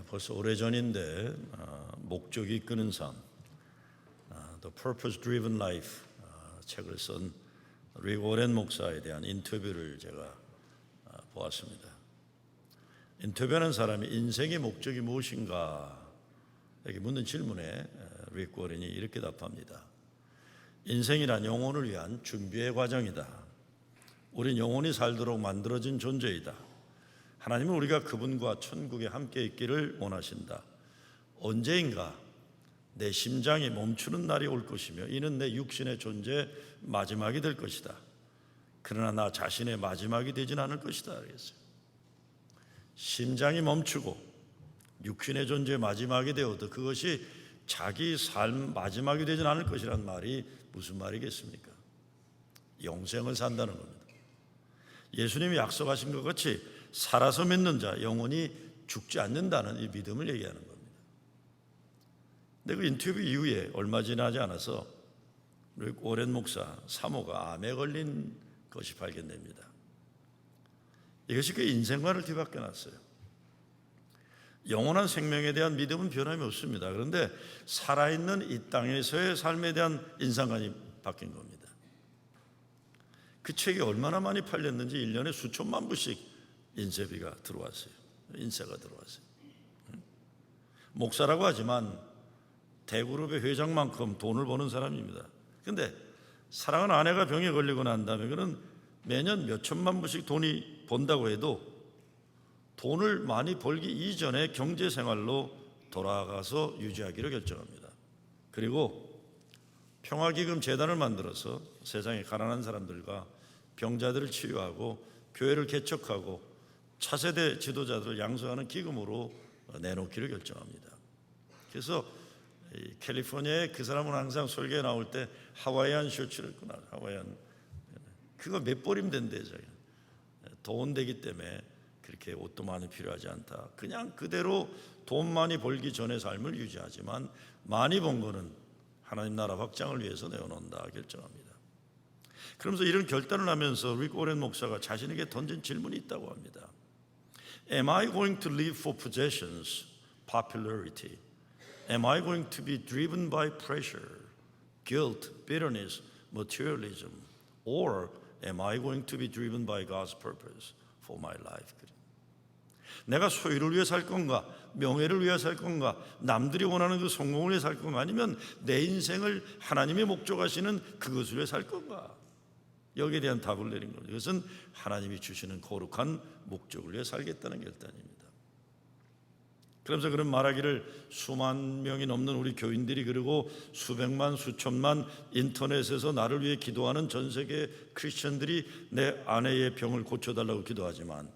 벌써 오래전인데 목적이 이끄는 삶, The Purpose Driven Life 책을 쓴 릭 워렌 목사에 대한 인터뷰를 제가 보았습니다. 인터뷰하는 사람이 인생의 목적이 무엇인가 이렇게 묻는 질문에 릭 워렌이 이렇게 답합니다. 인생이란 영혼을 위한 준비의 과정이다. 우린 영혼이 살도록 만들어진 존재이다. 하나님은 우리가 그분과 천국에 함께 있기를 원하신다. 언제인가 내 심장이 멈추는 날이 올 것이며 이는 내 육신의 존재의 마지막이 될 것이다. 그러나 나 자신의 마지막이 되진 않을 것이다. 그랬어요. 심장이 멈추고 육신의 존재의 마지막이 되어도 그것이 자기 삶 마지막이 되진 않을 것이라는 말이 무슨 말이겠습니까? 영생을 산다는 겁니다. 예수님이 약속하신 것 같이 살아서 믿는 자 영원히 죽지 않는다는 이 믿음을 얘기하는 겁니다. 근데 그 인터뷰 이후에 얼마 지나지 않아서 릭 워렌 목사 사모가 암에 걸린 것이 발견됩니다. 이것이 그 인생관을 뒤바뀌어 놨어요. 영원한 생명에 대한 믿음은 변함이 없습니다. 그런데 살아있는 이 땅에서의 삶에 대한 인상관이 바뀐 겁니다. 그 책이 얼마나 많이 팔렸는지 1년에 수천만 부씩 인쇄가 들어왔어요. 목사라고 하지만 대그룹의 회장만큼 돈을 버는 사람입니다. 그런데 사랑하는 아내가 병에 걸리고 난 다음에 그는 매년 몇 천만 부씩 돈이 번다고 해도 돈을 많이 벌기 이전에 경제생활로 돌아가서 유지하기로 결정합니다. 그리고 평화기금 재단을 만들어서 세상의 가난한 사람들과 병자들을 치료하고 교회를 개척하고 차세대 지도자들을 양성하는 기금으로 내놓기를 결정합니다. 그래서 캘리포니아에 그 사람은 항상 설교에 나올 때 하와이안 셔츠를 입고 나와요. 하와이안 그거 몇 벌이면 된대요. 더운 데기 때문에 그렇게 옷도 많이 필요하지 않다. 그냥 그대로 돈 많이 벌기 전의 삶을 유지하지만 많이 번 거는 하나님 나라 확장을 위해서 내어놓는다 결정합니다. 그러면서 이런 결단을 하면서 릭 워렌 목사가 자신에게 던진 질문이 있다고 합니다. Am I going to live for possessions, popularity? Am I going to be driven by pressure, guilt, bitterness, materialism? Or am I going to be driven by God's purpose for my life? 내가 소유를 위해 살 건가? 명예를 위해 살 건가? 남들이 원하는 그 성공을 위해 살 건가? 아니면 내 인생을 하나님의 목적하시는 그것을 위해 살 건가? 여기에 대한 답을 내린 겁니다. 이것은 하나님이 주시는 거룩한 목적을 위해 살겠다는 결단입니다. 그러면서 그런 말하기를 수만 명이 넘는 우리 교인들이 그리고 수백만 수천만 인터넷에서 나를 위해 기도하는 전 세계 크리스천들이 내 아내의 병을 고쳐달라고 기도하지만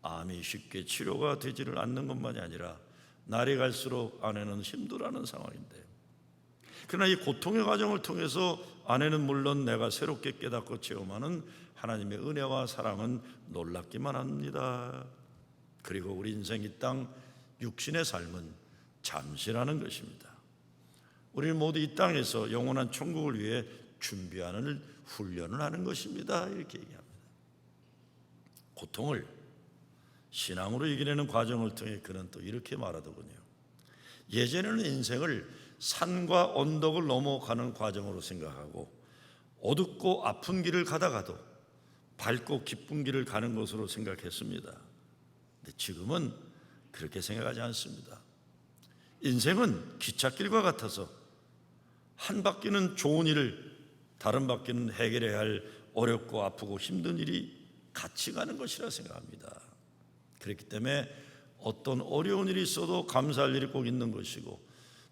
암이 쉽게 치료가 되지를 않는 것만이 아니라 날이 갈수록 아내는 힘들어하는 상황인데 그러나 이 고통의 과정을 통해서 아내는 물론 내가 새롭게 깨닫고 체험하는 하나님의 은혜와 사랑은 놀랍기만 합니다. 그리고 우리 인생 이 땅 육신의 삶은 잠시라는 것입니다. 우리는 모두 이 땅에서 영원한 천국을 위해 준비하는 훈련을 하는 것입니다. 이렇게 얘기합니다. 고통을 신앙으로 이겨내는 과정을 통해 그는 또 이렇게 말하더군요. 예전에는 인생을 산과 언덕을 넘어가는 과정으로 생각하고 어둡고 아픈 길을 가다가도 밝고 기쁜 길을 가는 것으로 생각했습니다. 근데 지금은 그렇게 생각하지 않습니다. 인생은 기찻길과 같아서 한 바퀴는 좋은 일을 다른 바퀴는 해결해야 할 어렵고 아프고 힘든 일이 같이 가는 것이라 생각합니다. 그렇기 때문에 어떤 어려운 일이 있어도 감사할 일이 꼭 있는 것이고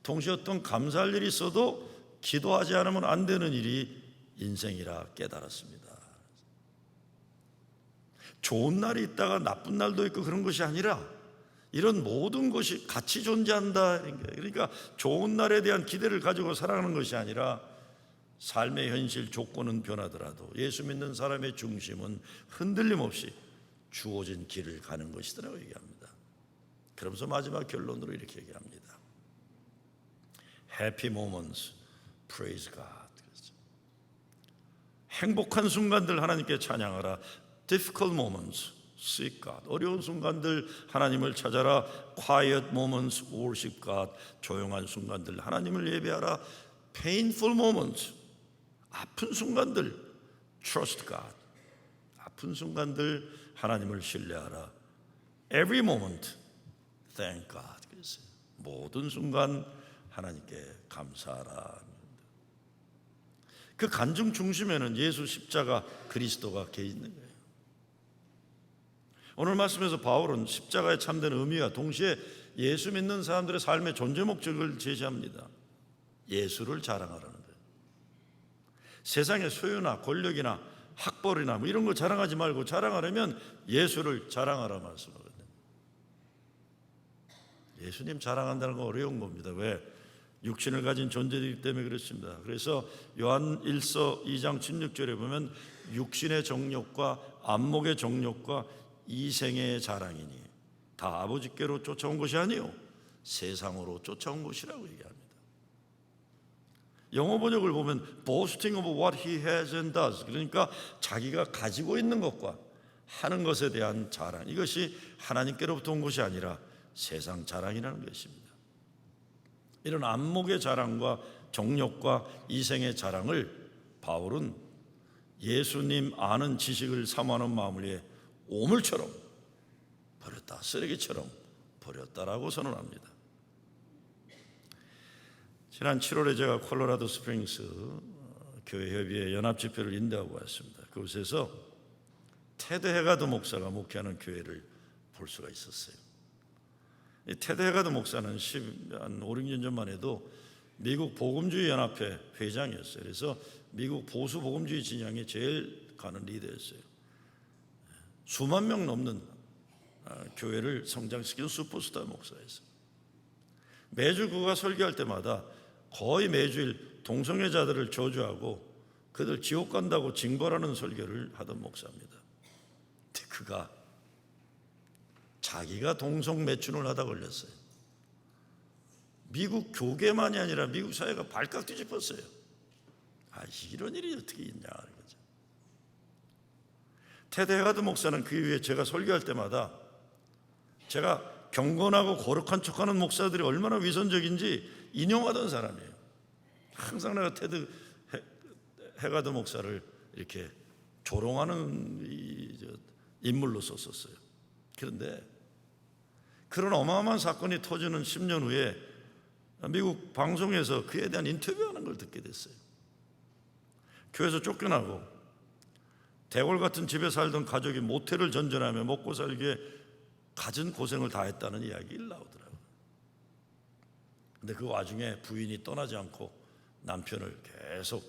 동시에 어떤 감사할 일이 있어도 기도하지 않으면 안 되는 일이 인생이라 깨달았습니다. 좋은 날이 있다가 나쁜 날도 있고 그런 것이 아니라 이런 모든 것이 같이 존재한다. 그러니까 좋은 날에 대한 기대를 가지고 살아가는 것이 아니라 삶의 현실 조건은 변하더라도 예수 믿는 사람의 중심은 흔들림 없이 주어진 길을 가는 것이더라고 얘기합니다. 그러면서 마지막 결론으로 이렇게 얘기합니다. Happy moments, praise God. 행복한 순간들 하나님께 찬양하라. Difficult moments, Seek God. 어려운 순간들 하나님을 찾아라. Quiet moments worship God. 조용한 순간들 하나님을 예배하라. Painful moments. 아픈 순간들 Trust God. 아픈 순간들 하나님을 신뢰하라. Every moment Thank God. 그래서 모든 순간 하나님께 감사하라. 그 간증 중심에는 예수 십자가 그리스도가 계 있는 거예요. 오늘 말씀에서 바울은 십자가의 참된 의미와 동시에 예수 믿는 사람들의 삶의 존재 목적을 제시합니다. 예수를 자랑하라는 거예요. 세상의 소유나 권력이나 학벌이나 뭐 이런 거 자랑하지 말고 자랑하려면 예수를 자랑하라 말씀하거든요. 예수님 자랑한다는 건 어려운 겁니다. 왜? 육신을 가진 존재이기 때문에 그렇습니다. 그래서 요한 1서 2장 16절에 보면 육신의 정욕과 안목의 정욕과 이생의 자랑이니 다 아버지께로 쫓아온 것이 아니요 세상으로 쫓아온 것이라고 얘기합니다. 영어 번역을 보면 boasting of what he has and does, 그러니까 자기가 가지고 있는 것과 하는 것에 대한 자랑, 이것이 하나님께로부터 온 것이 아니라 세상 자랑이라는 것입니다. 이런 안목의 자랑과 정욕과 이생의 자랑을 바울은 예수님 아는 지식을 사모하는 마음을 위해 오물처럼 버렸다, 쓰레기처럼 버렸다라고 선언합니다. 지난 7월에 제가 콜로라도 스프링스 교회협의회 연합집회를 인도하고 왔습니다. 그곳에서 테드 헤가드 목사가 목회하는 교회를 볼 수가 있었어요. 이 테드 헤가드 목사는 한 5, 6년 전만 해도 미국 복음주의 연합회 회장이었어요. 그래서 미국 보수 복음주의 진영에 제일 가는 리더였어요. 수만 명 넘는 교회를 성장시킨 슈퍼스타 목사였어요. 매주 그가 설교할 때마다 거의 매주일 동성애자들을 저주하고 그들 지옥 간다고 징벌하는 설교를 하던 목사입니다. 근데 그가 자기가 동성 매춘을 하다 걸렸어요. 미국 교계만이 아니라 미국 사회가 발칵 뒤집었어요. 이런 일이 어떻게 있냐 거죠. 테드 헤가드 목사는 그 이후에 제가 설교할 때마다 제가 경건하고 거룩한 척하는 목사들이 얼마나 위선적인지 인용하던 사람이에요. 항상 내가 테드 헤가드 목사를 이렇게 조롱하는 인물로 썼었어요. 그런데 그런 어마어마한 사건이 터지는 10년 후에 미국 방송에서 그에 대한 인터뷰하는 걸 듣게 됐어요. 교회에서 쫓겨나고 대궐 같은 집에 살던 가족이 모텔을 전전하며 먹고 살기에 갖은 고생을 다 했다는 이야기를 나오더라고요. 근데 그 와중에 부인이 떠나지 않고 남편을 계속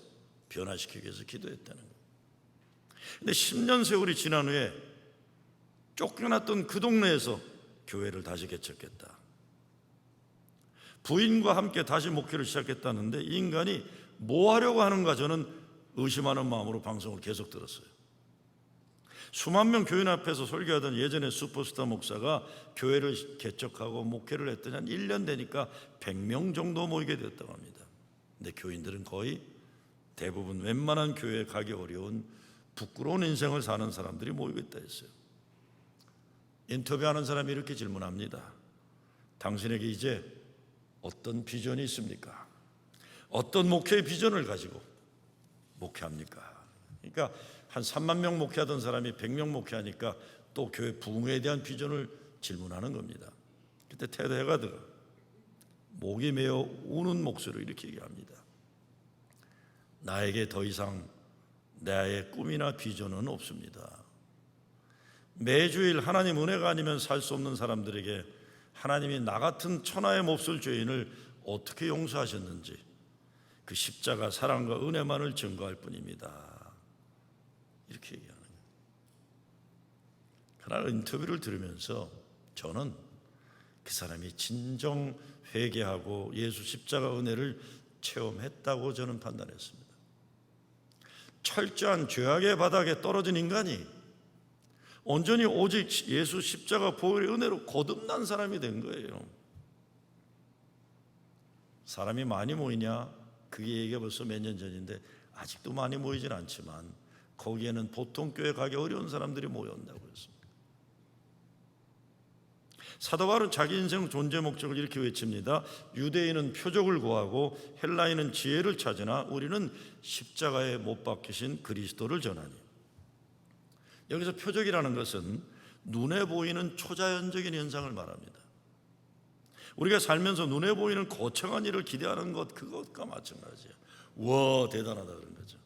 변화시키기 위해서 기도했다는 거예요. 근데 10년 세월이 지난 후에 쫓겨났던 그 동네에서 교회를 다시 개척했다. 부인과 함께 다시 목회를 시작했다는데 이 인간이 뭐 하려고 하는가 저는 의심하는 마음으로 방송을 계속 들었어요. 수만 명 교인 앞에서 설교하던 예전의 슈퍼스타 목사가 교회를 개척하고 목회를 했더니 한 1년 되니까 100명 정도 모이게 되었다고 합니다. 근데 교인들은 거의 대부분 웬만한 교회에 가기 어려운 부끄러운 인생을 사는 사람들이 모이고 있다 했어요. 인터뷰하는 사람이 이렇게 질문합니다. 당신에게 이제 어떤 비전이 있습니까? 어떤 목회의 비전을 가지고 목회합니까? 그러니까 한 3만 명 목회하던 사람이 100명 목회하니까 또 교회 부흥에 대한 비전을 질문하는 겁니다. 그때 테드 헤가드가 목이 메어 우는 목소리로 이렇게 얘기합니다. 나에게 더 이상 나의 꿈이나 비전은 없습니다. 매주일 하나님 은혜가 아니면 살 수 없는 사람들에게 하나님이 나 같은 천하의 몹쓸 죄인을 어떻게 용서하셨는지 그 십자가 사랑과 은혜만을 증거할 뿐입니다. 이렇게 얘기하는 거예요. 그날 인터뷰를 들으면서 저는 그 사람이 진정 회개하고 예수 십자가 은혜를 체험했다고 저는 판단했습니다. 철저한 죄악의 바닥에 떨어진 인간이 온전히 오직 예수 십자가 보혈의 은혜로 거듭난 사람이 된 거예요. 사람이 많이 모이냐? 그게 얘기가 벌써 몇 년 전인데 아직도 많이 모이진 않지만 거기에는 보통 교회 가기 어려운 사람들이 모여온다고 했습니다. 사도 바울은 자기 인생 존재 목적을 이렇게 외칩니다. 유대인은 표적을 구하고 헬라인은 지혜를 찾으나 우리는 십자가에 못 박히신 그리스도를 전하니. 여기서 표적이라는 것은 눈에 보이는 초자연적인 현상을 말합니다. 우리가 살면서 눈에 보이는 거창한 일을 기대하는 것, 그것과 마찬가지예요. 와, 대단하다 그런 거죠.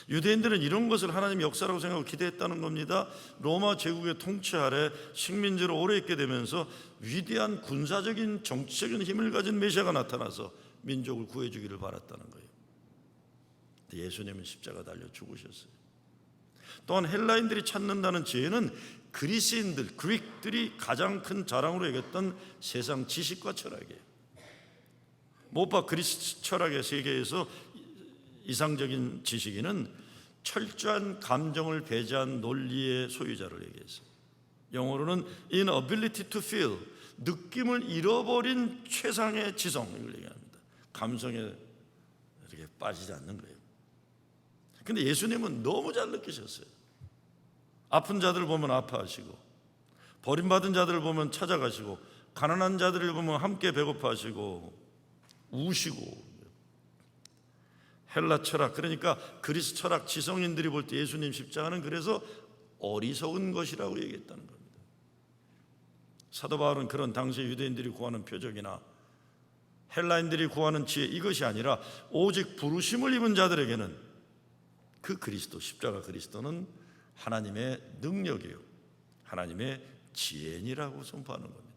유대인들은 이런 것을 하나님의 역사라고 생각하고 기대했다는 겁니다. 로마 제국의 통치 아래 식민지로 오래 있게 되면서 위대한 군사적인 정치적인 힘을 가진 메시아가 나타나서 민족을 구해주기를 바랐다는 거예요. 예수님은 십자가 달려 죽으셨어요. 또한 헬라인들이 찾는다는 지혜는 그리스인들, 그릭들이 가장 큰 자랑으로 여겼던 세상 지식과 철학이에요. 못봐 그리스 철학의 세계에서 이상적인 지식인은 철저한 감정을 배제한 논리의 소유자를 얘기했어요. 영어로는 inability to feel, 느낌을 잃어버린 최상의 지성, 이걸 얘기합니다. 감성에 이렇게 빠지지 않는 거예요. 근데 예수님은 너무 잘 느끼셨어요. 아픈 자들을 보면 아파하시고, 버림받은 자들을 보면 찾아가시고, 가난한 자들을 보면 함께 배고파하시고 우시고. 헬라 철학, 그러니까 그리스 철학 지성인들이 볼 때 예수님 십자가는 그래서 어리석은 것이라고 얘기했다는 겁니다. 사도 바울은 그런 당시 유대인들이 구하는 표적이나 헬라인들이 구하는 지혜, 이것이 아니라 오직 부르심을 입은 자들에게는 그 그리스도, 십자가 그리스도는 하나님의 능력이요, 하나님의 지혜니라고 선포하는 겁니다.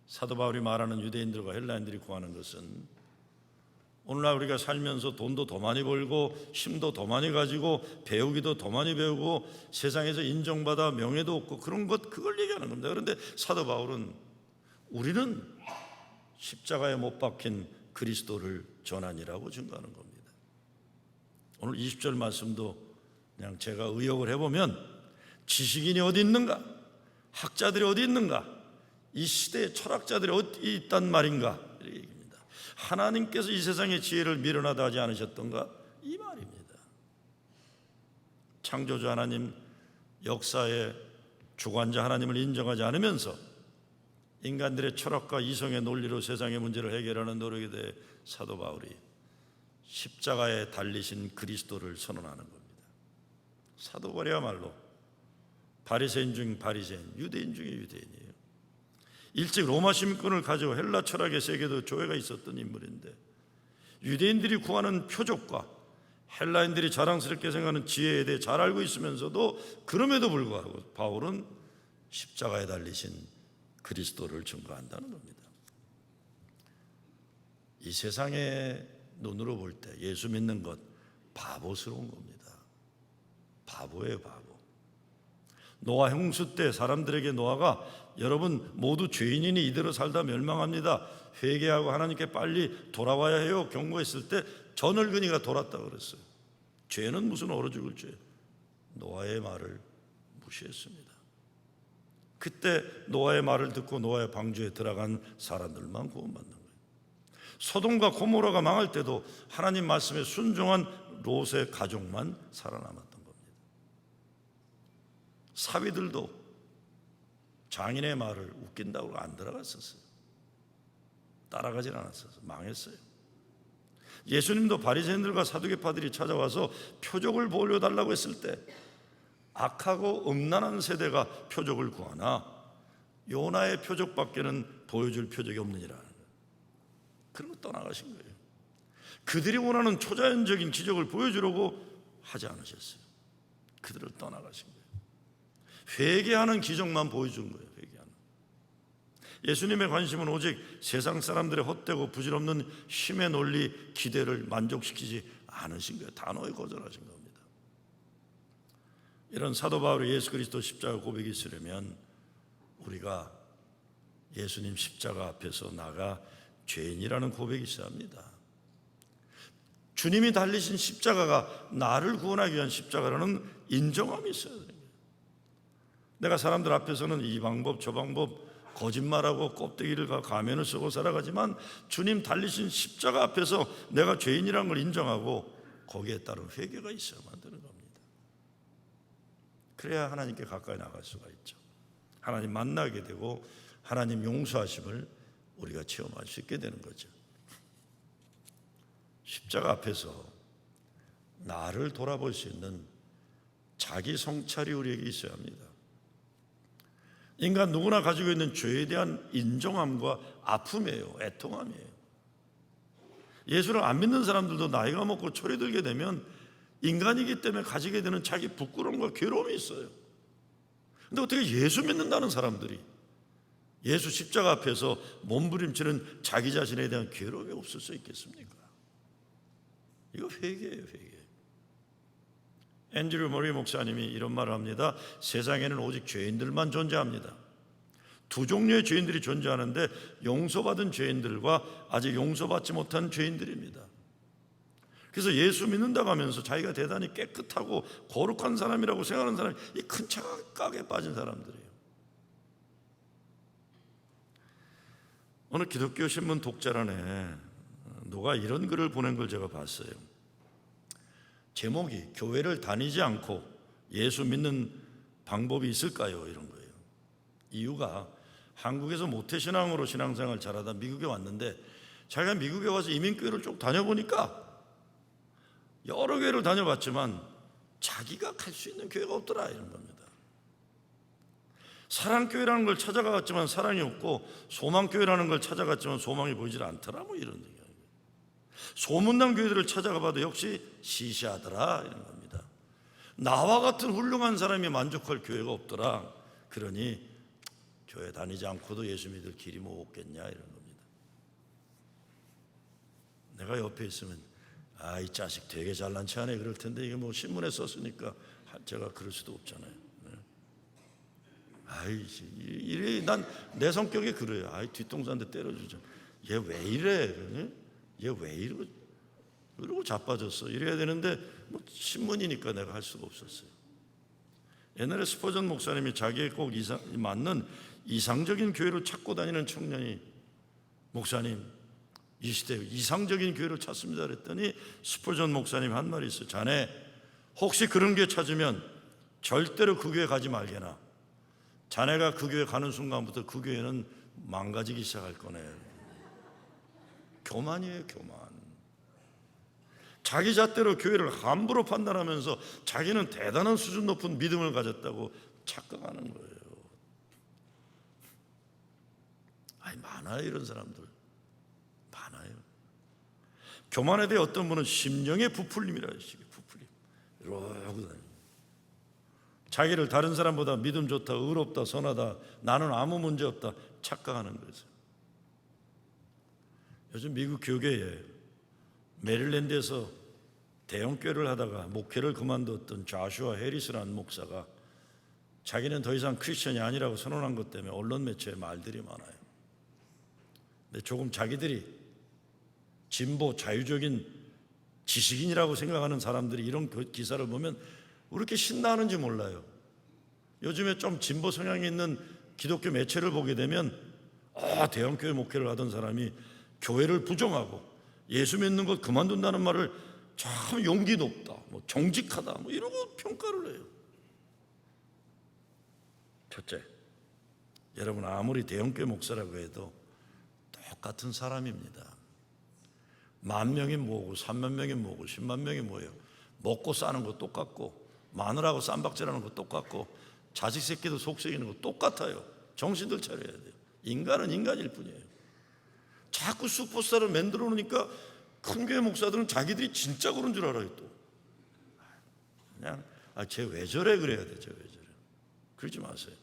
사도 바울이 말하는 유대인들과 헬라인들이 구하는 것은 오늘날 우리가 살면서 돈도 더 많이 벌고 힘도 더 많이 가지고 배우기도 더 많이 배우고 세상에서 인정받아 명예도 얻고 그런 것, 그걸 얘기하는 겁니다. 그런데 사도 바울은 우리는 십자가에 못 박힌 그리스도를 전하니라고 증거하는 겁니다. 오늘 20절 말씀도 그냥 제가 의역을 해보면 지식인이 어디 있는가? 학자들이 어디 있는가? 이 시대의 철학자들이 어디 있단 말인가? 이렇게 얘기합니다. 하나님께서 이 세상의 지혜를 미련하다 하지 않으셨던가? 이 말입니다. 창조주 하나님, 역사의 주관자 하나님을 인정하지 않으면서 인간들의 철학과 이성의 논리로 세상의 문제를 해결하는 노력에 대해 사도 바울이 십자가에 달리신 그리스도를 선언하는 겁니다. 사도 바울이야말로 바리새인 중 바리새인, 유대인 중에 유대인이에요. 일찍 로마 시민권을 가지고 헬라 철학의 세계도 조예가 있었던 인물인데 유대인들이 구하는 표적과 헬라인들이 자랑스럽게 생각하는 지혜에 대해 잘 알고 있으면서도 그럼에도 불구하고 바울은 십자가에 달리신 그리스도를 증거한다는 겁니다. 이 세상의 눈으로 볼 때 예수 믿는 것 바보스러운 겁니다. 바보예요, 바보. 노아 홍수 때 사람들에게 노아가 여러분 모두 죄인이니 이대로 살다 멸망합니다, 회개하고 하나님께 빨리 돌아와야 해요 경고했을 때 저 늙은이가 돌았다고 그랬어요. 죄는 무슨 얼어 죽을 죄. 노아의 말을 무시했습니다. 그때 노아의 말을 듣고 노아의 방주에 들어간 사람들만 구원받는 거예요. 소돔과 고모라가 망할 때도 하나님 말씀에 순종한 롯의 가족만 살아남았던 겁니다. 사위들도 장인의 말을 웃긴다고 안 들어갔었어요. 따라가질 않았어요. 망했어요. 예수님도 바리새인들과 사두개파들이 찾아와서 표적을 보여달라고 했을 때 악하고 음란한 세대가 표적을 구하나 요나의 표적밖에는 보여줄 표적이 없느니라. 그리고 떠나가신 거예요. 그들이 원하는 초자연적인 기적을 보여주려고 하지 않으셨어요. 그들을 떠나가신 거예요. 회개하는 기적만 보여준 거예요. 회개하는. 예수님의 관심은 오직 세상 사람들의 헛되고 부질없는 힘의 논리, 기대를 만족시키지 않으신 거예요. 단호히 거절하신 겁니다. 이런 사도 바울의 예수 그리스도 십자가 고백이 있으려면 우리가 예수님 십자가 앞에서 나가 죄인이라는 고백이 있어야 합니다. 주님이 달리신 십자가가 나를 구원하기 위한 십자가라는 인정함이 있어야 돼요. 내가 사람들 앞에서는 이 방법 저 방법 거짓말하고 껍데기를 가면을 쓰고 살아가지만 주님 달리신 십자가 앞에서 내가 죄인이라는 걸 인정하고 거기에 따른 회개가 있어야만 되는 겁니다. 그래야 하나님께 가까이 나갈 수가 있죠. 하나님 만나게 되고 하나님 용서하심을 우리가 체험할 수 있게 되는 거죠. 십자가 앞에서 나를 돌아볼 수 있는 자기 성찰이 우리에게 있어야 합니다. 인간 누구나 가지고 있는 죄에 대한 인정함과 아픔이에요. 애통함이에요. 예수를 안 믿는 사람들도 나이가 먹고 철이 들게 되면 인간이기 때문에 가지게 되는 자기 부끄러움과 괴로움이 있어요. 근데 어떻게 예수 믿는다는 사람들이 예수 십자가 앞에서 몸부림치는 자기 자신에 대한 괴로움이 없을 수 있겠습니까? 이거 회개예요, 회개. 앤드류 머리 목사님이 이런 말을 합니다. 세상에는 오직 죄인들만 존재합니다. 두 종류의 죄인들이 존재하는데 용서받은 죄인들과 아직 용서받지 못한 죄인들입니다. 그래서 예수 믿는다고 하면서 자기가 대단히 깨끗하고 거룩한 사람이라고 생각하는 사람이 이 큰 착각에 빠진 사람들이에요. 어느 기독교 신문 독자란에 누가 이런 글을 보낸 걸 제가 봤어요. 제목이 교회를 다니지 않고 예수 믿는 방법이 있을까요? 이런 거예요. 이유가 한국에서 모태신앙으로 신앙생활 잘하다 미국에 왔는데 자기가 미국에 와서 이민교회를 쭉 다녀보니까 여러 교회를 다녀봤지만 자기가 갈 수 있는 교회가 없더라 이런 겁니다. 사랑교회라는 걸 찾아갔지만 사랑이 없고 소망교회라는 걸 찾아갔지만 소망이 보이질 않더라 뭐 이런 얘기예요. 소문난 교회들을 찾아가 봐도 역시 시시하더라 이런 겁니다. 나와 같은 훌륭한 사람이 만족할 교회가 없더라. 그러니 교회 다니지 않고도 예수 믿을 길이 뭐 없겠냐 이런 겁니다. 내가 옆에 있으면 이 자식 되게 잘난 체 하네 그럴 텐데 이게 뭐 신문에 썼으니까 제가 그럴 수도 없잖아요. 이래 난 내 성격이 그래요. 뒷동산 한 대 때려주자. 얘 왜 이래? 얘 왜 이러고 자빠졌어. 이래야 되는데 뭐 신문이니까 내가 할 수가 없었어요. 옛날에 스퍼전 목사님이 자기의 꼭 맞는 이상적인 교회를 찾고 다니는 청년이 목사님 이 시대에 이상적인 교회를 찾습니다 그랬더니 스퍼전 목사님 한 말이 있어요. 자네 혹시 그런 교회 찾으면 절대로 그 교회 가지 말게나. 자네가 그 교회 가는 순간부터 그 교회는 망가지기 시작할 거네. 교만이에요, 교만. 자기 잣대로 교회를 함부로 판단하면서 자기는 대단한 수준 높은 믿음을 가졌다고 착각하는 거예요. 많아요 이런 사람들. 많아요. 교만에 대해 어떤 분은 심령의 부풀림이라 하시죠. 부풀림. 이러고 다니고 자기를 다른 사람보다 믿음 좋다, 의롭다, 선하다, 나는 아무 문제 없다 착각하는 거죠. 요즘 미국 교계에 메릴랜드에서 대형교회를 하다가 목회를 그만뒀던 좌슈아 해리스라는 목사가 자기는 더 이상 크리스천이 아니라고 선언한 것 때문에 언론 매체에 말들이 많아요. 근데 조금 자기들이 진보 자유적인 지식인이라고 생각하는 사람들이 이런 기사를 보면 왜 이렇게 신나하는지 몰라요. 요즘에 좀 진보 성향이 있는 기독교 매체를 보게 되면 대형교회 목회를 하던 사람이 교회를 부정하고 예수 믿는 것 그만둔다는 말을 참 용기 높다, 뭐 정직하다, 뭐 이러고 평가를 해요. 첫째, 여러분 아무리 대형교회 목사라고 해도 똑같은 사람입니다. 10,000명이 모으고 30,000명이 모으고 100,000명이 모여요. 먹고 싸는 거 똑같고 마누라하고 쌈박질하는 거 똑같고 자식 새끼도 속썩이는 거 똑같아요. 정신들 차려야 돼요. 인간은 인간일 뿐이에요. 자꾸 슈퍼스타를 만들어 놓으니까 큰 교회 목사들은 자기들이 진짜 그런 줄 알아요. 또 그냥 쟤 왜 저래 그래야 돼. 쟤 왜 저래. 그러지 마세요.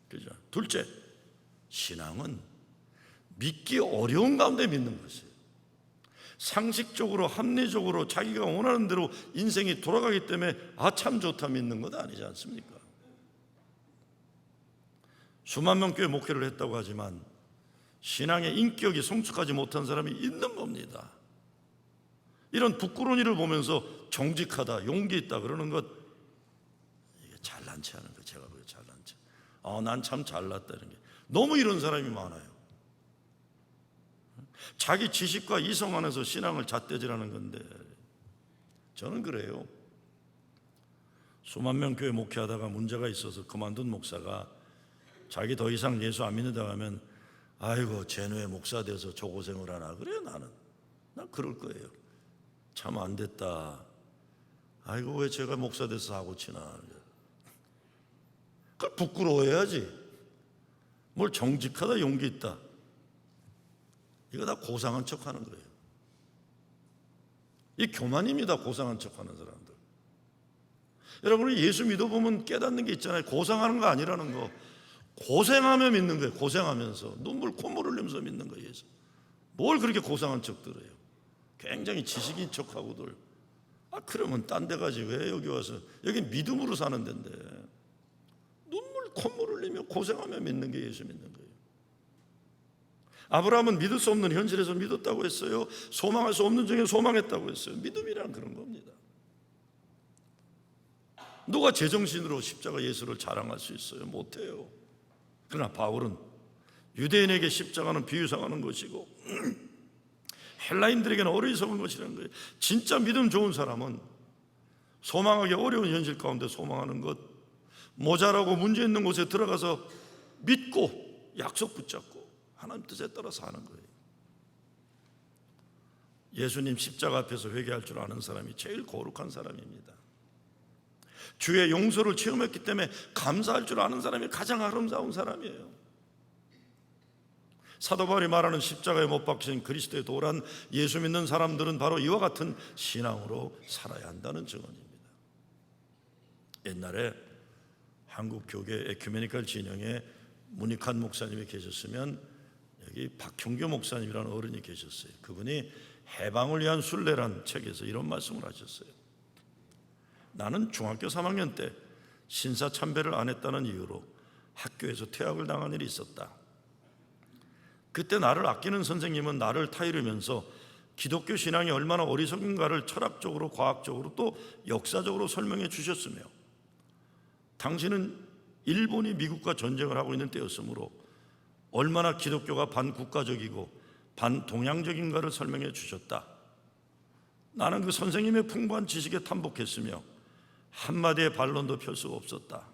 그죠? 둘째, 신앙은 믿기 어려운 가운데 믿는 것이에요. 상식적으로 합리적으로 자기가 원하는 대로 인생이 돌아가기 때문에 참 좋다 믿는 것 아니지 않습니까? 수만 명 교회 목회를 했다고 하지만 신앙의 인격이 성숙하지 못한 사람이 있는 겁니다. 이런 부끄러운 일을 보면서 정직하다, 용기 있다 그러는 것, 이게 잘난 체 하는 거. 제가 그래 잘난 체. 난 참 잘났다 이런 게 너무 이런 사람이 많아요. 자기 지식과 이성 안에서 신앙을 잣대질하는 건데 저는 그래요. 수만 명 교회 목회하다가 문제가 있어서 그만둔 목사가 자기 더 이상 예수 안 믿는다고 하면 아이고 쟤는 목사 돼서 저 고생을 하나. 그래요. 난 그럴 거예요. 참 안 됐다. 아이고 왜 제가 목사 돼서 사고 치나. 그걸 부끄러워해야지. 뭘 정직하다 용기 있다. 이거 다 고상한 척하는 거예요. 이 교만입니다. 고상한 척하는 사람들. 여러분 예수 믿어보면 깨닫는 게 있잖아요. 고상하는 거 아니라는 거. 고생하며 믿는 거예요. 고생하면서 눈물 콧물 흘리면서 믿는 거예요. 예수. 뭘 그렇게 고상한 척들 해요. 굉장히 지식인 척하고들. 그러면 딴 데 가지 왜 여기 와서. 여기 믿음으로 사는 데인데 눈물 콧물 흘리며 고생하며 믿는 게 예수 믿는 거예요. 아브라함은 믿을 수 없는 현실에서 믿었다고 했어요. 소망할 수 없는 중에 소망했다고 했어요. 믿음이란 그런 겁니다. 누가 제정신으로 십자가 예수를 자랑할 수 있어요? 못해요. 그러나 바울은 유대인에게 십자가는 비유상하는 것이고 헬라인들에게는 어리석은 것이라는 거예요. 진짜 믿음 좋은 사람은 소망하기 어려운 현실 가운데 소망하는 것, 모자라고 문제 있는 곳에 들어가서 믿고 약속 붙잡고 하나님 뜻에 따라 사는 거예요. 예수님 십자가 앞에서 회개할 줄 아는 사람이 제일 거룩한 사람입니다. 주의 용서를 체험했기 때문에 감사할 줄 아는 사람이 가장 아름다운 사람이에요. 사도 바울이 말하는 십자가에 못 박힌 그리스도의 도란 예수 믿는 사람들은 바로 이와 같은 신앙으로 살아야 한다는 증언입니다. 옛날에 한국 교계 에큐메니컬 진영에 문익환 목사님이 계셨으면 여기 박형교 목사님이라는 어른이 계셨어요. 그분이 해방을 위한 순례란 책에서 이런 말씀을 하셨어요. 나는 중학교 3학년 때 신사 참배를 안 했다는 이유로 학교에서 퇴학을 당한 일이 있었다. 그때 나를 아끼는 선생님은 나를 타이르면서 기독교 신앙이 얼마나 어리석은가를 철학적으로, 과학적으로 또 역사적으로 설명해 주셨으며, 당신은 일본이 미국과 전쟁을 하고 있는 때였으므로 얼마나 기독교가 반국가적이고 반동양적인가를 설명해 주셨다. 나는 그 선생님의 풍부한 지식에 탐복했으며 한마디의 반론도 펼 수가 없었다.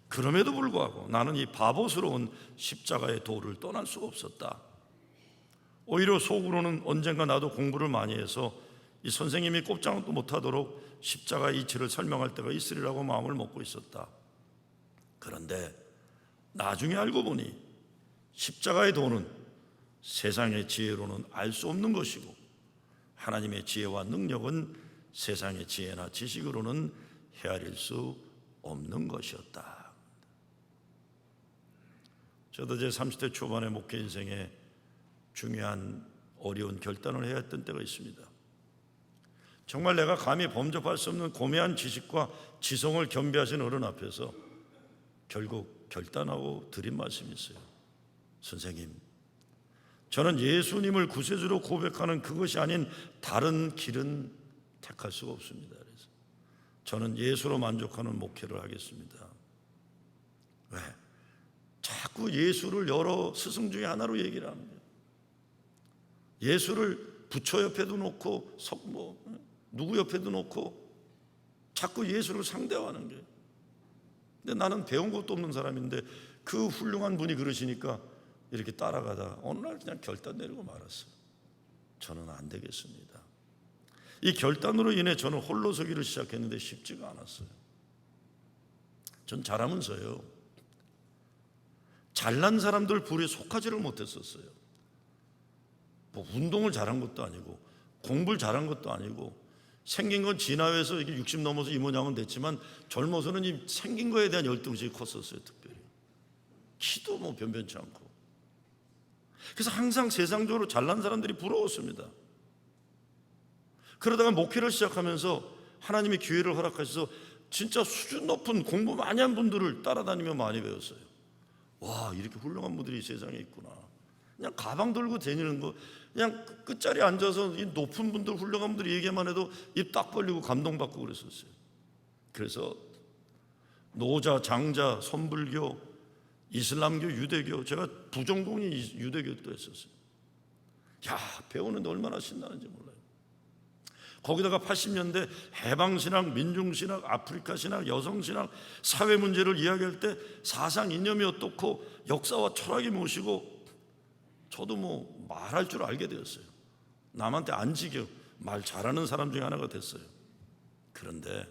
그럼에도 불구하고 나는 이 바보스러운 십자가의 도를 떠날 수가 없었다. 오히려 속으로는 언젠가 나도 공부를 많이 해서 이 선생님이 꼼짝도 못하도록 십자가의 이치를 설명할 때가 있으리라고 마음을 먹고 있었다. 그런데 나중에 알고 보니 십자가의 도는 세상의 지혜로는 알 수 없는 것이고 하나님의 지혜와 능력은 세상의 지혜나 지식으로는 헤아릴 수 없는 것이었다. 저도 제 30대 초반의 목회 인생에 중요한 어려운 결단을 해야 했던 때가 있습니다. 정말 내가 감히 범접할 수 없는 고매한 지식과 지성을 겸비하신 어른 앞에서 결국 결단하고 드린 말씀이 있어요. 선생님, 저는 예수님을 구세주로 고백하는 그것이 아닌 다른 길은 택할 수가 없습니다. 그래서 저는 예수로 만족하는 목회를 하겠습니다. 왜? 자꾸 예수를 여러 스승 중에 하나로 얘기를 하는 거예요. 예수를 부처 옆에도 놓고 누구 옆에도 놓고 자꾸 예수를 상대화하는 거예요. 근데 나는 배운 것도 없는 사람인데 그 훌륭한 분이 그러시니까 이렇게 따라가다 어느 날 그냥 결단 내리고 말았어요. 저는 안 되겠습니다. 이 결단으로 인해 저는 홀로 서기를 시작했는데 쉽지가 않았어요. 전 잘하면서요, 잘난 사람들 부류에 속하지를 못했었어요. 뭐 운동을 잘한 것도 아니고 공부를 잘한 것도 아니고 생긴 건 진화해서 이게 60 넘어서 이 모양은 됐지만 젊어서는 이 생긴 거에 대한 열등식이 컸었어요. 특별히 키도 뭐 변변치 않고. 그래서 항상 세상적으로 잘난 사람들이 부러웠습니다. 그러다가 목회를 시작하면서 하나님이 기회를 허락하셔서 진짜 수준 높은 공부 많이 한 분들을 따라다니며 많이 배웠어요. 와, 이렇게 훌륭한 분들이 세상에 있구나. 그냥 가방 들고 다니는 거, 그냥 끝자리에 앉아서 이 높은 분들, 훌륭한 분들이 얘기만 해도 입 딱 벌리고 감동받고 그랬었어요. 그래서 노자, 장자, 선불교, 이슬람교, 유대교, 제가 부전공이 유대교도 했었어요. 야, 배우는데 얼마나 신나는지 몰라요. 거기다가 80년대 해방신학, 민중신학, 아프리카신학, 여성신학, 사회 문제를 이야기할 때 사상 이념이 어떻고 역사와 철학이 무엇이고 저도 뭐 말할 줄 알게 되었어요. 남한테 안 지겨 말 잘하는 사람 중에 하나가 됐어요. 그런데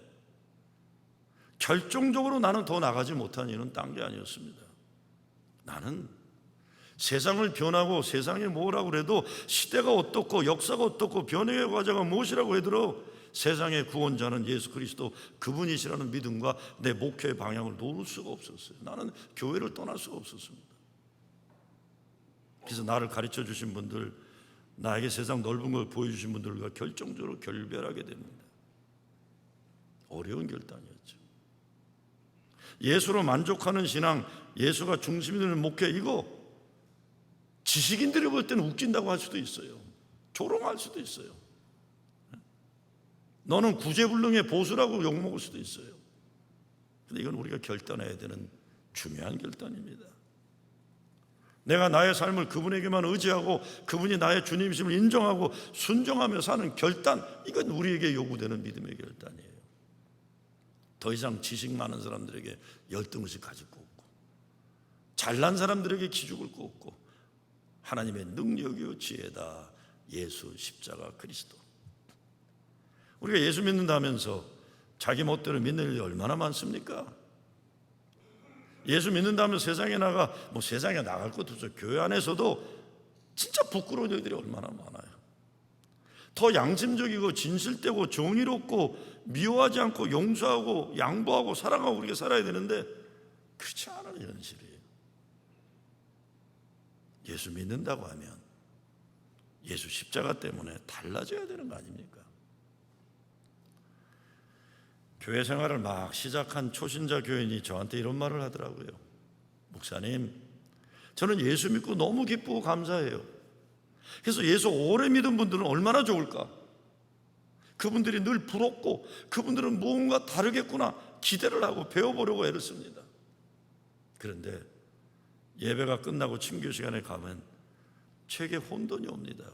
결정적으로 나는 더 나가지 못한 이유는 딴 게 아니었습니다. 나는 세상을 변하고 세상이 뭐라고 그래도 시대가 어떻고 역사가 어떻고 변형의 과정가 무엇이라고 해도 세상의 구원자는 예수 그리스도 그분이시라는 믿음과 내 목표의 방향을 놓을 수가 없었어요. 나는 교회를 떠날 수가 없었습니다. 그래서 나를 가르쳐 주신 분들, 나에게 세상 넓은 걸 보여주신 분들과 결정적으로 결별하게 됩니다. 어려운 결단이었죠. 예수로 만족하는 신앙, 예수가 중심이 되는 목회, 이거 지식인들이 볼 때는 웃긴다고 할 수도 있어요. 조롱할 수도 있어요. 너는 구제불능의 보수라고 욕먹을 수도 있어요. 그런데 이건 우리가 결단해야 되는 중요한 결단입니다. 내가 나의 삶을 그분에게만 의지하고 그분이 나의 주님이심을 인정하고 순종하며 사는 결단, 이건 우리에게 요구되는 믿음의 결단이에요. 더 이상 지식 많은 사람들에게 열등의식 가질 거 없고, 잘난 사람들에게 기죽을 거 없고, 하나님의 능력이요 지혜다. 예수 십자가 그리스도. 우리가 예수 믿는다면서 자기 멋대로 믿는 일이 얼마나 많습니까? 예수 믿는다면 세상에 나가, 뭐 세상에 나갈 것도 없어요. 교회 안에서도 진짜 부끄러운 일들이 얼마나 많아요. 더 양심적이고 진실되고 정의롭고 미워하지 않고 용서하고 양보하고 사랑하고 우리가 살아야 되는데 그렇지 않은 현실이에요. 예수 믿는다고 하면 예수 십자가 때문에 달라져야 되는 거 아닙니까? 교회 생활을 막 시작한 초신자 교인이 저한테 이런 말을 하더라고요. 목사님, 저는 예수 믿고 너무 기쁘고 감사해요. 그래서 예수 오래 믿은 분들은 얼마나 좋을까? 그분들이 늘 부럽고 그분들은 무언가 다르겠구나 기대를 하고 배워보려고 애를 씁니다. 그런데 예배가 끝나고 친교 시간에 가면 제게 혼돈이 옵니다.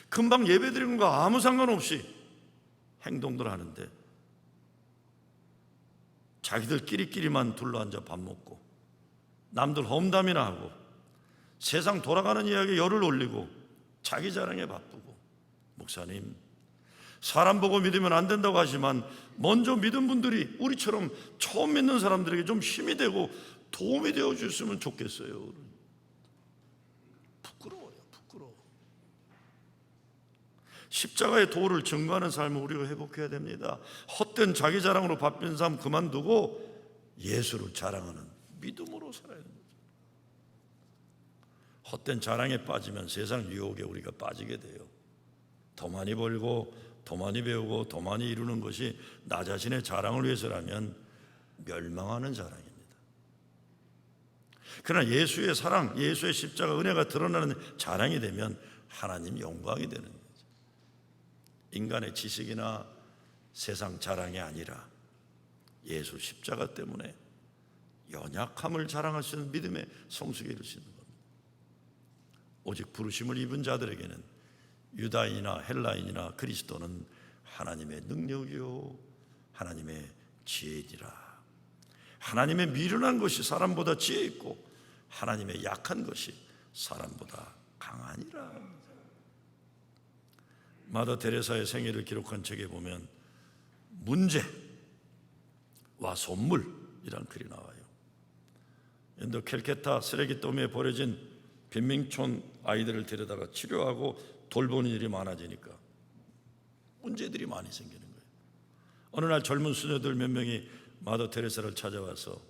금방 예배 드리는 거 아무 상관없이 행동들 하는데 자기들끼리만 둘러앉아 밥 먹고 남들 험담이나 하고 세상 돌아가는 이야기에 열을 올리고 자기 자랑에 바쁘고, 목사님, 사람 보고 믿으면 안 된다고 하지만 먼저 믿은 분들이 우리처럼 처음 믿는 사람들에게 좀 힘이 되고 도움이 되어 주셨으면 좋겠어요. 부끄러워요. 부끄러워. 십자가의 도를 증거하는 삶을 우리가 회복해야 됩니다. 헛된 자기 자랑으로 바쁜 삶 그만두고 예수를 자랑하는 믿음으로 살아야 됩니다. 헛된 자랑에 빠지면 세상 유혹에 우리가 빠지게 돼요. 더 많이 벌고 더 많이 배우고 더 많이 이루는 것이 나 자신의 자랑을 위해서라면 멸망하는 자랑입니다. 그러나 예수의 사랑, 예수의 십자가 은혜가 드러나는 자랑이 되면 하나님 영광이 되는 거죠. 인간의 지식이나 세상 자랑이 아니라 예수 십자가 때문에 연약함을 자랑할 수 있는 믿음의 성숙에 이르시는 겁니다. 오직 부르심을 입은 자들에게는 유다인이나 헬라인이나 그리스도는 하나님의 능력이요 하나님의 지혜이라. 하나님의 미련한 것이 사람보다 지혜 있고 하나님의 약한 것이 사람보다 강하니라. 마더 테레사의 생애를 기록한 책에 보면 문제와 선물이란 글이 나와요. 인도 캘케타 쓰레기더미에 버려진 빈민촌 아이들을 데려다가 치료하고 돌보는 일이 많아지니까 문제들이 많이 생기는 거예요. 어느 날 젊은 수녀들 몇 명이 마더 테레사를 찾아와서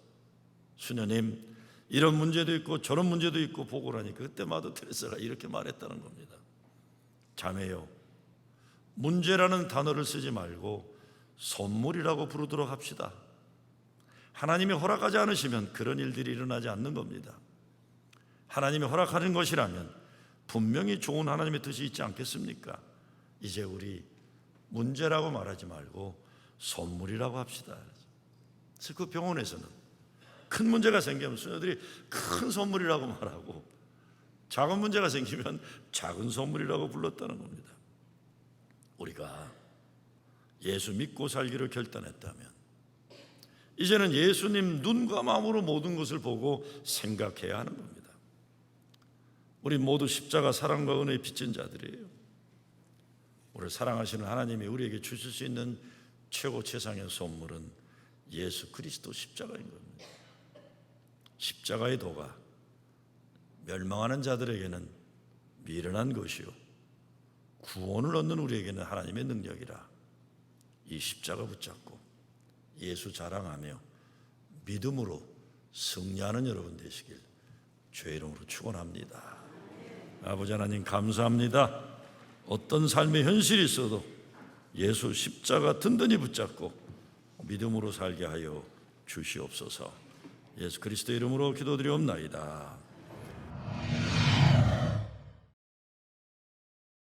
수녀님, 이런 문제도 있고 저런 문제도 있고 보고를 하니까 그때 마더 테레사가 이렇게 말했다는 겁니다. 자매요, 문제라는 단어를 쓰지 말고 선물이라고 부르도록 합시다. 하나님이 허락하지 않으시면 그런 일들이 일어나지 않는 겁니다. 하나님이 허락하는 것이라면 분명히 좋은 하나님의 뜻이 있지 않겠습니까? 이제 우리 문제라고 말하지 말고 선물이라고 합시다. 그래서 그 병원에서는 큰 문제가 생기면 수녀들이 큰 선물이라고 말하고 작은 문제가 생기면 작은 선물이라고 불렀다는 겁니다. 우리가 예수 믿고 살기로 결단했다면 이제는 예수님 눈과 마음으로 모든 것을 보고 생각해야 하는 겁니다. 우리 모두 십자가 사랑과 은혜에 빚진 자들이에요. 우리를 사랑하시는 하나님이 우리에게 주실 수 있는 최고 최상의 선물은 예수 그리스도 십자가인 겁니다. 십자가의 도가 멸망하는 자들에게는 미련한 것이요 구원을 얻는 우리에게는 하나님의 능력이라. 이 십자가 붙잡고 예수 자랑하며 믿음으로 승리하는 여러분 되시길 주의 이름으로 축원합니다. 아버지 하나님 감사합니다. 어떤 삶의 현실이 있어도 예수 십자가 든든히 붙잡고 믿음으로 살게 하여 주시옵소서. 예수 그리스도의 이름으로 기도드리옵나이다.